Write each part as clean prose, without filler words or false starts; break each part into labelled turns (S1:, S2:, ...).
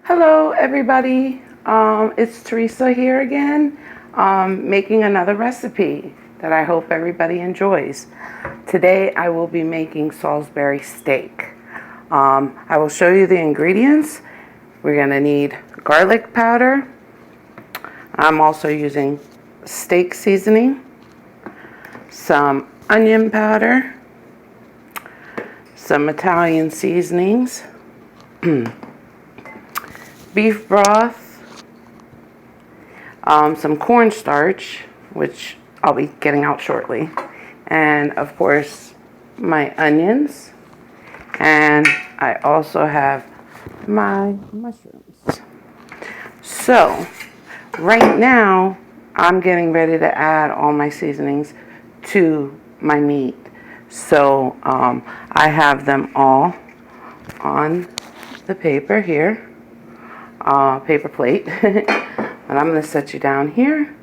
S1: Hello everybody, it's Teresa here again, making another recipe that I hope everybody enjoys. Today I will be making Salisbury steak. I will show you the ingredients. We're going to need garlic powder. I'm also using steak seasoning, some onion powder, some Italian seasonings, beef broth, some cornstarch, which I'll be getting out shortly, and of course my onions, and I also have my mushrooms. So right now I'm getting ready to add all my seasonings to my meat. So I have them all on the paper here. Paper plate. And I'm going to set you down here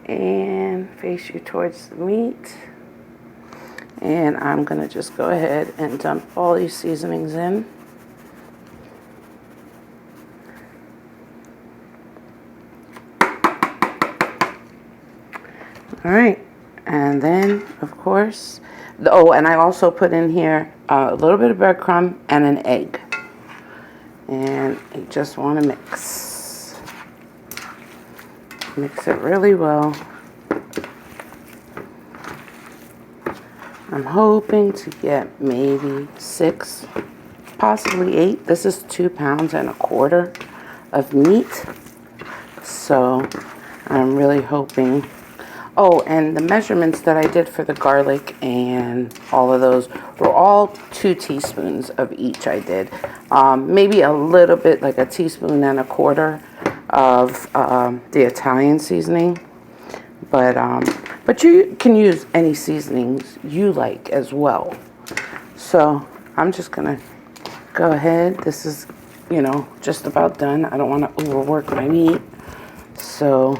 S1: and face you towards the meat. And I'm going to just go ahead and dump all these seasonings in. Alright, and then of course, and I also put in here a little bit of breadcrumb and an egg. And you just want to mix it really well. I'm hoping to get maybe 6, possibly 8. This is 2 pounds and a quarter of meat, so I'm really hoping. Oh, and the measurements that I did for the garlic and all of those were all 2 teaspoons of each. I did maybe a little bit, like a teaspoon and a quarter of the Italian seasoning, but you can use any seasonings you like as well. So I'm just gonna go ahead. This is, just about done. I don't want to overwork my meat, so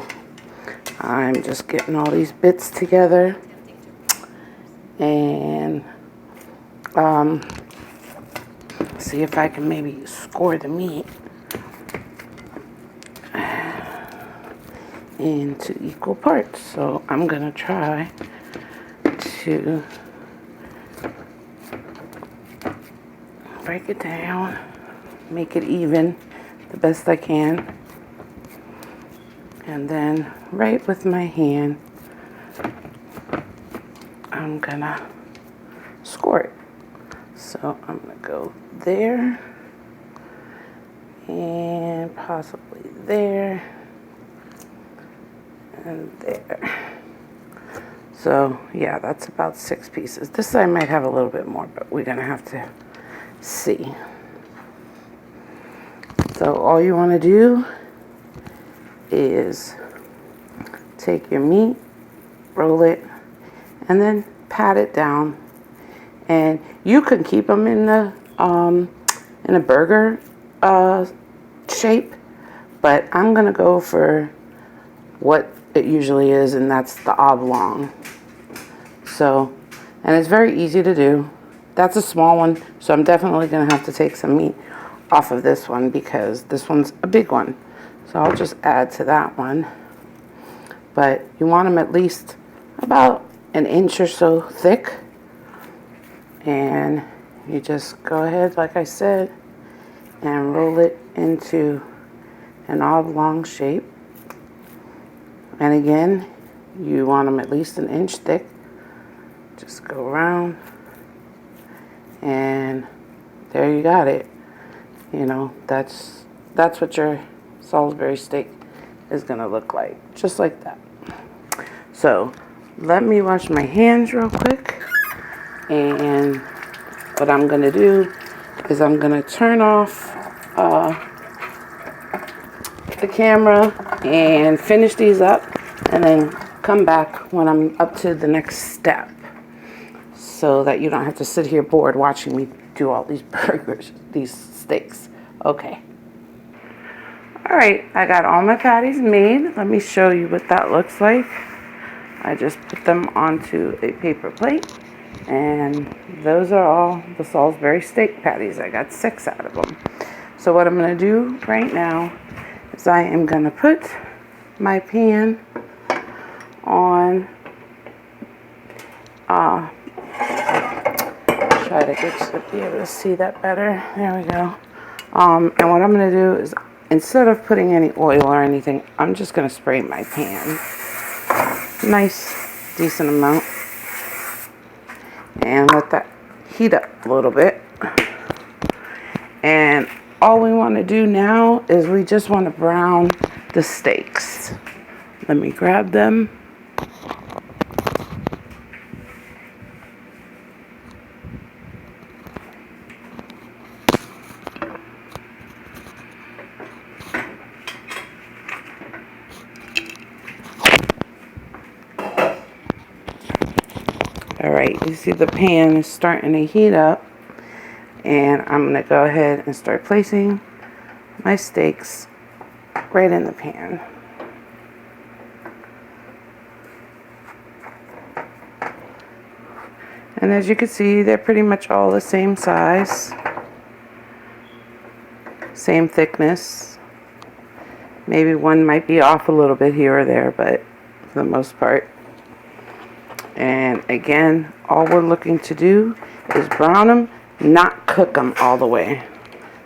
S1: I'm just getting all these bits together and see if I can maybe score the meat into equal parts. So I'm gonna try to break it down, make it even the best I can. And then right with my hand, I'm gonna score it. So I'm gonna go there and possibly there and there. So yeah, that's about 6 pieces. This side might have a little bit more, but we're gonna have to see. So all you want to do is take your meat, roll it, and then pat it down. And you can keep them in a burger shape, but I'm gonna go for what it usually is, and that's the oblong. So, and it's very easy to do. That's a small one, so I'm definitely gonna have to take some meat off of this one because this one's a big one. So I'll just add to that one. But you want them at least about 1 inch or so thick. And you just go ahead, like I said, and roll it into an oblong shape. And again, you want them at least 1 inch thick. Just go around. And there you got it. That's what your Salisbury steak is gonna look like, just like that. So let me wash my hands real quick, and what I'm gonna do is I'm gonna turn off the camera and finish these up, and then come back when I'm up to the next step, so that you don't have to sit here bored watching me do all these burgers, these steaks. Okay. All right, I got all my patties made. Let me show you what that looks like. I just put them onto a paper plate, and those are all the Salisbury steak patties. I got 6 out of them. So what I'm going to do right now is I am going to put my pan on, try to get you to be able to see that better. There we go. And what I'm going to do is, instead of putting any oil or anything, I'm just going to spray my pan. Nice, decent amount. And let that heat up a little bit. And all we want to do now is we just want to brown the steaks. Let me grab them. Alright, you see the pan is starting to heat up, and I'm going to go ahead and start placing my steaks right in the pan. And as you can see, they're pretty much all the same size, same thickness. Maybe one might be off a little bit here or there, but for the most part. And again, all we're looking to do is brown them, not cook them all the way.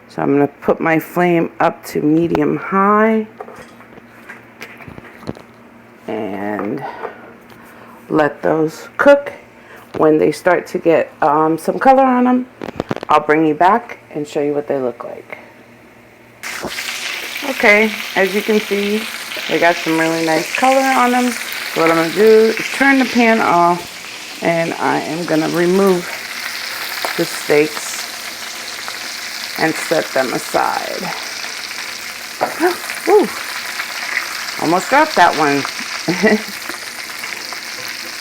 S1: So I'm going to put my flame up to medium high and let those cook. When they start to get some color on them, I'll bring you back and show you what they look like. Okay, as you can see, they got some really nice color on them. So what I'm going to do is turn the pan off, and I am going to remove the steaks and set them aside. Ooh, almost dropped that one.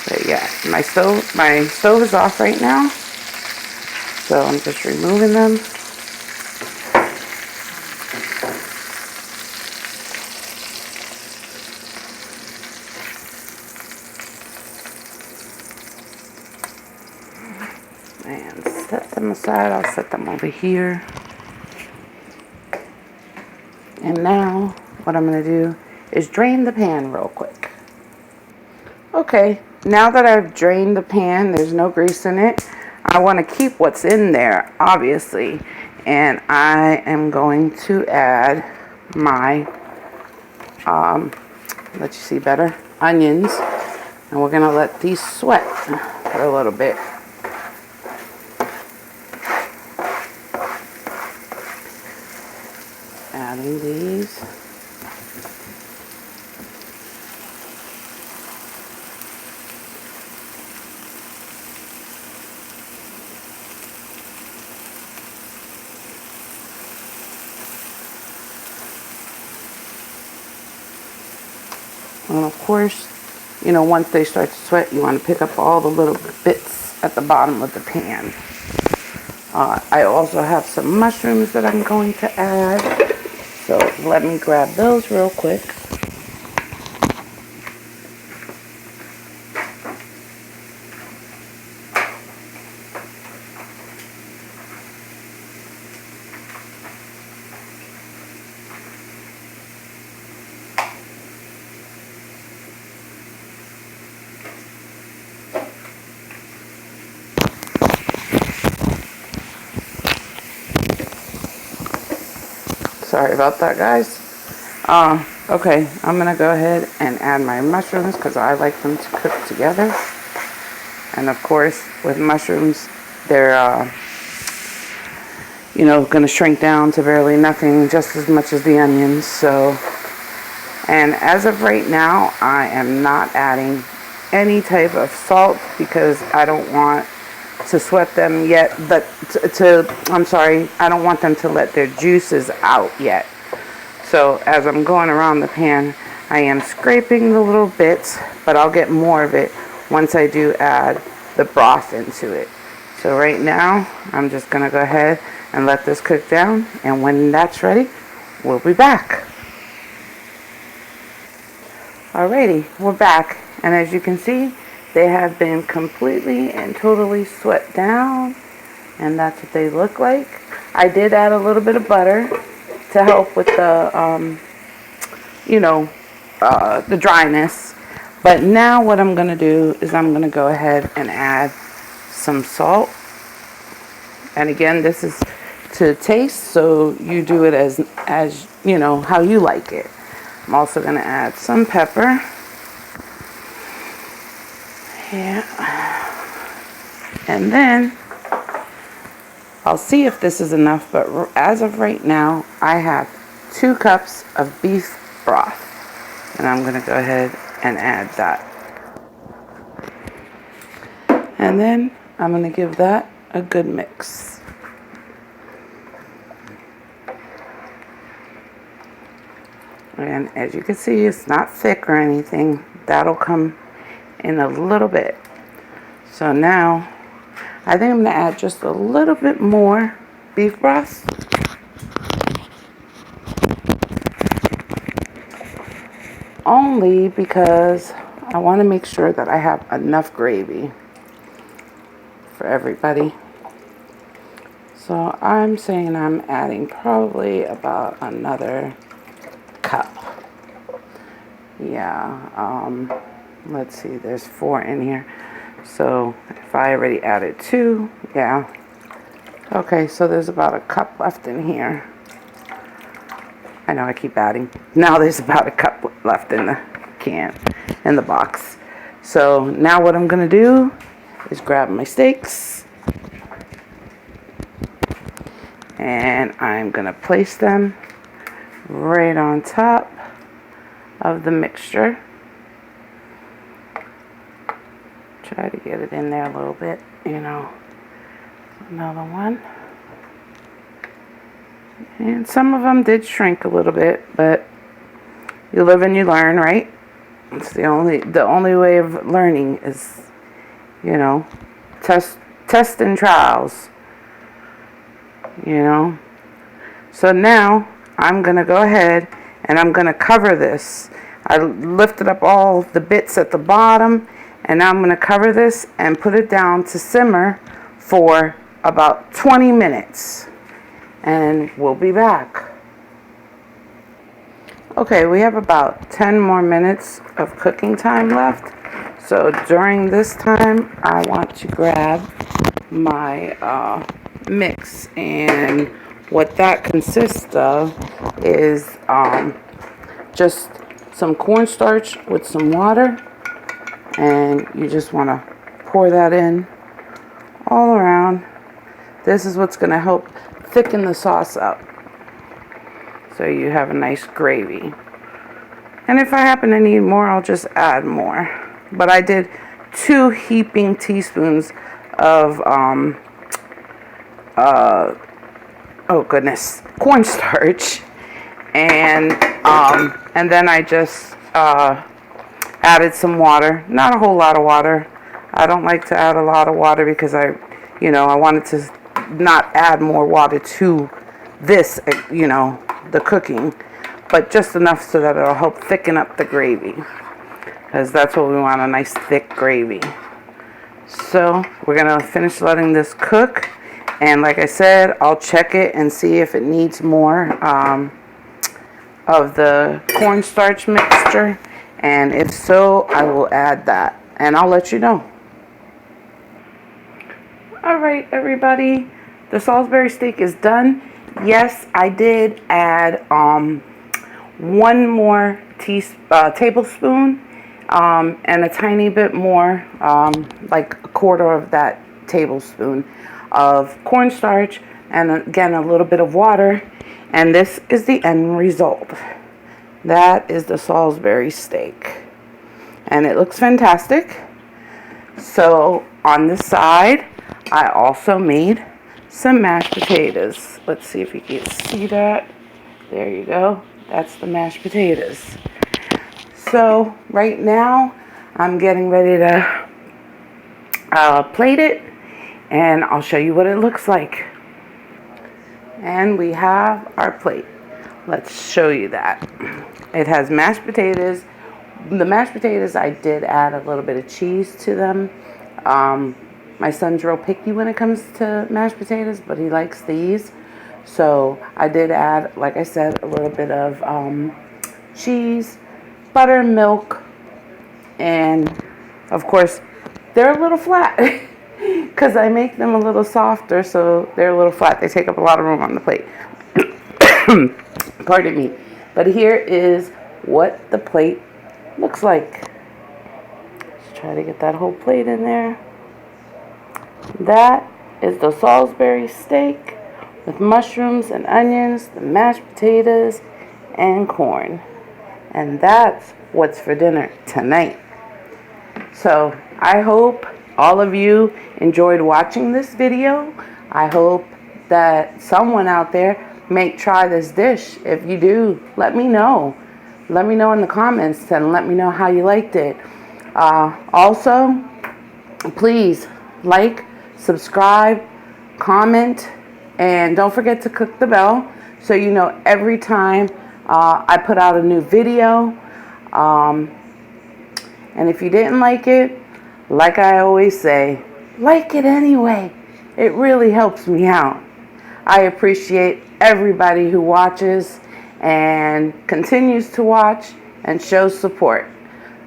S1: But yeah, my stove is off right now, so I'm just removing them. And set them aside. I'll set them over here. And now what I'm going to do is drain the pan real quick. Okay, now that I've drained the pan, there's no grease in it. I want to keep what's in there, obviously. And I am going to add my, let you see better, onions. And we're going to let these sweat for a little bit. Adding these. And of course, you know, once they start to sweat, you want to pick up all the little bits at the bottom of the pan. I also have some mushrooms that I'm going to add. So let me grab those real quick. Sorry about that, guys. Okay, I'm going to go ahead and add my mushrooms because I like them to cook together. And of course, with mushrooms, they're, you know, going to shrink down to barely nothing, just as much as the onions. So, and as of right now, I am not adding any type of salt because I don't want to sweat them yet, but I'm sorry, I don't want them to let their juices out yet. So as I'm going around the pan, I am scraping the little bits, but I'll get more of it once I do add the broth into it. So right now, I'm just going to go ahead and let this cook down, and when that's ready, we'll be back. Alrighty, we're back, and as you can see, they have been completely and totally sweat down, and that's what they look like. I did add a little bit of butter to help with the, you know, the dryness. But now what I'm going to do is I'm going to go ahead and add some salt. And again, this is to taste, so you do it as you know, how you like it. I'm also going to add some pepper. Yeah. And then I'll see if this is enough, but as of right now, I have 2 cups of beef broth. And I'm going to go ahead and add that. And then I'm going to give that a good mix. And as you can see, it's not thick or anything. That'll come in a little bit. So now, I think I'm going to add just a little bit more beef broth. Only because I want to make sure that I have enough gravy for everybody. So I'm saying I'm adding probably about another cup. Yeah, let's see, there's 4 in here. So if I already added 2, yeah. Okay, so there's about a cup left in here. I know I keep adding. Now there's about a cup left in the can, in the box. So now what I'm going to do is grab my steaks. And I'm going to place them right on top of the mixture. Try to get it in there a little bit, you know. Another one. And some of them did shrink a little bit, but you live and you learn, right? It's the only way of learning is, you know, test and trials. You know. So now I'm gonna go ahead and I'm gonna cover this. I lifted up all the bits at the bottom, and now I'm gonna cover this and put it down to simmer for about 20 minutes. And we'll be back. Okay, we have about 10 more minutes of cooking time left. So during this time, I want to grab my mix, and what that consists of is just some cornstarch with some water, and you just want to pour that in all around. This is what's going to help thicken the sauce up, so you have a nice gravy. And if I happen to need more, I'll just add more. But I did 2 heaping teaspoons of oh goodness, cornstarch, and then I just added some water. Not a whole lot of water. I don't like to add a lot of water because I wanted to not add more water to this, you know, the cooking, but just enough so that it'll help thicken up the gravy, because that's what we want, a nice thick gravy. So we're gonna finish letting this cook, and like I said, I'll check it and see if it needs more of the cornstarch mixture, and if so, I will add that, and I'll let you know. Alright everybody, the Salisbury steak is done. Yes, I did add 1 more tablespoon and a tiny bit more, like a quarter of that tablespoon of cornstarch, and again a little bit of water, and this is the end result. That is the Salisbury steak, and it looks fantastic. So on the side, I also made some mashed potatoes. Let's see if you can see that. There you go. That's the mashed potatoes. So right now, I'm getting ready to plate it, and I'll show you what it looks like. And we have our plate. Let's show you that. It has mashed potatoes. The mashed potatoes, I did add a little bit of cheese to them. My son's real picky when it comes to mashed potatoes, but he likes these. So I did add, like I said, a little bit of cheese, butter, milk, and of course they're a little flat because I make them a little softer, so they're a little flat. They take up a lot of room on the plate. Pardon me. But here is what the plate looks like. Let's try to get that whole plate in there. That is the Salisbury steak with mushrooms and onions, the mashed potatoes, and corn. And that's what's for dinner tonight. So I hope all of you enjoyed watching this video. I hope that someone out there may try this dish. If you do, let me know. Let me know in the comments and let me know how you liked it. Also, please like, subscribe, comment, and don't forget to click the bell so you know every time I put out a new video. And if you didn't like it, like I always say, like it anyway. It really helps me out. I appreciate everybody who watches and continues to watch and shows support.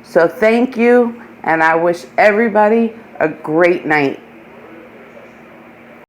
S1: So thank you, and I wish everybody a great night.